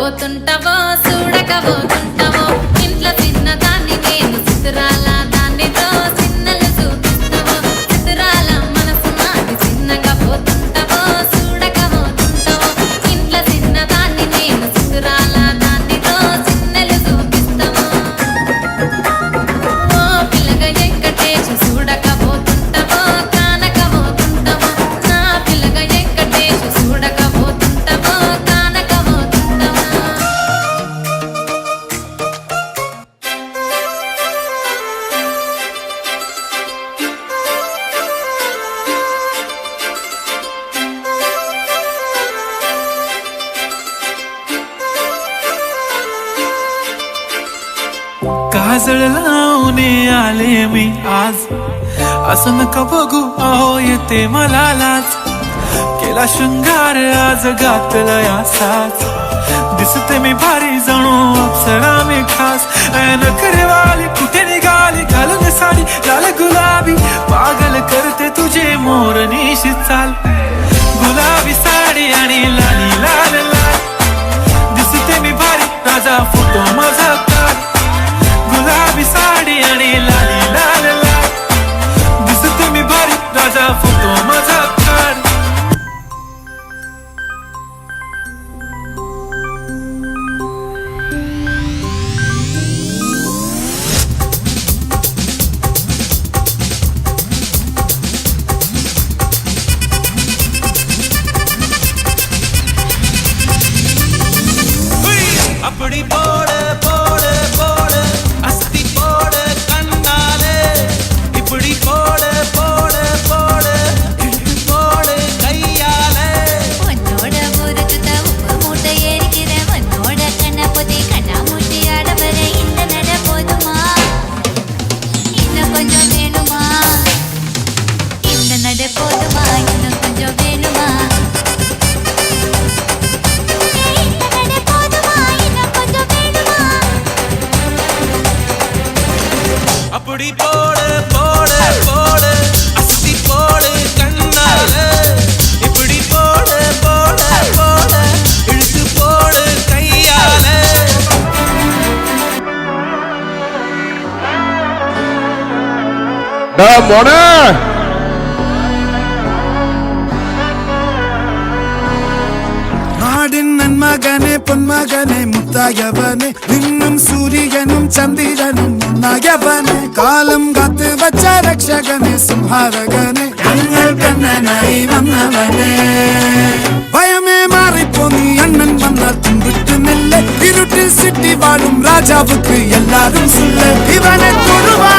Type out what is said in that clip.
పోతుంటావో చూడకపోతుంటావో ఇంట్లో చిన్న దాన్ని నేను చిత్రాల దాన్నితో చిన్నలు చూపిస్తావో చిత్రాల మనసు నాది చిన్నగా పోతుంటావో చూడకపోతుంటావో ఇంట్లో చిన్న దాన్ని నేను చిత్రాల దాన్నితో చిన్నలు చూపిస్తావో ఓ పిల్లగా వెంకటేశు చూడకపోతుంటావో కానకపోతుంటావో నా పిల్లగా వెంకటేశు చూడకపోతుంటావో కానకపోతుంటావో काजळ लावणे आले मी आज असं नका बघू अहो येते मला लाज केला शृंगार आज घातला असाच दिसते मी भारी जणू अप्सरा मी खास नखरेवाली कुठे निघाली घालून साडी लाल गुलाबी पागल करते तुझे मोरनीशी चाल गुलाबी साडी आणि लाली लाल लाल दिसते मी भारी राजा फोटो माझा काढ गुलाबी साडी आणि लाली लाल लाल दिसते मी भारी राजा फोटो माझा काढ அப்படி போடு போடு போடு அஸ்தி போடு கண்ணாலே இப்படி போடு போடு போடு இழுத்து போடு கையாலே உன்னோட ஊருக்குத்த உப்பு மூட்டை ஏறிக்கிற உன்னோட கண்ணை பொத்தி கண்ணா மூட்டி ஆட வர இந்த நட போதுமா இன்னும் கொஞ்சம் வேணுமா இந்த நட போதுமா இன்னும் கொஞ்சம் வேணுமா அப்படி போடு போடு போடு அஸ்தி போடு கண்ணாலே இப்படி போடு போடு போடு இழுத்து போடு கையாலே മോനെ നാടിൻ നന്മകനെ പൊന്മകനെ മുത്തായവനെ നിന്നും സൂര്യനും ചന്ദ്രനും ഒന്നായവനെ കാലം കാത്ത് വച്ച രക്ഷകനെ സംഹാരകനെ ഞങ്ങൾ കണ്ണനായി വന്നവനെ ഭയമേ മാറിപ്പോ നീ അണ്ണൻ വന്ന തുമ്പിട്ടുന്നില്ല ഇരുട്ടിൽ സിറ്റി വാഴും രാജാവുക്ക് എല്ലാരും சொல்ல ഇവനെ തൊഴുവാ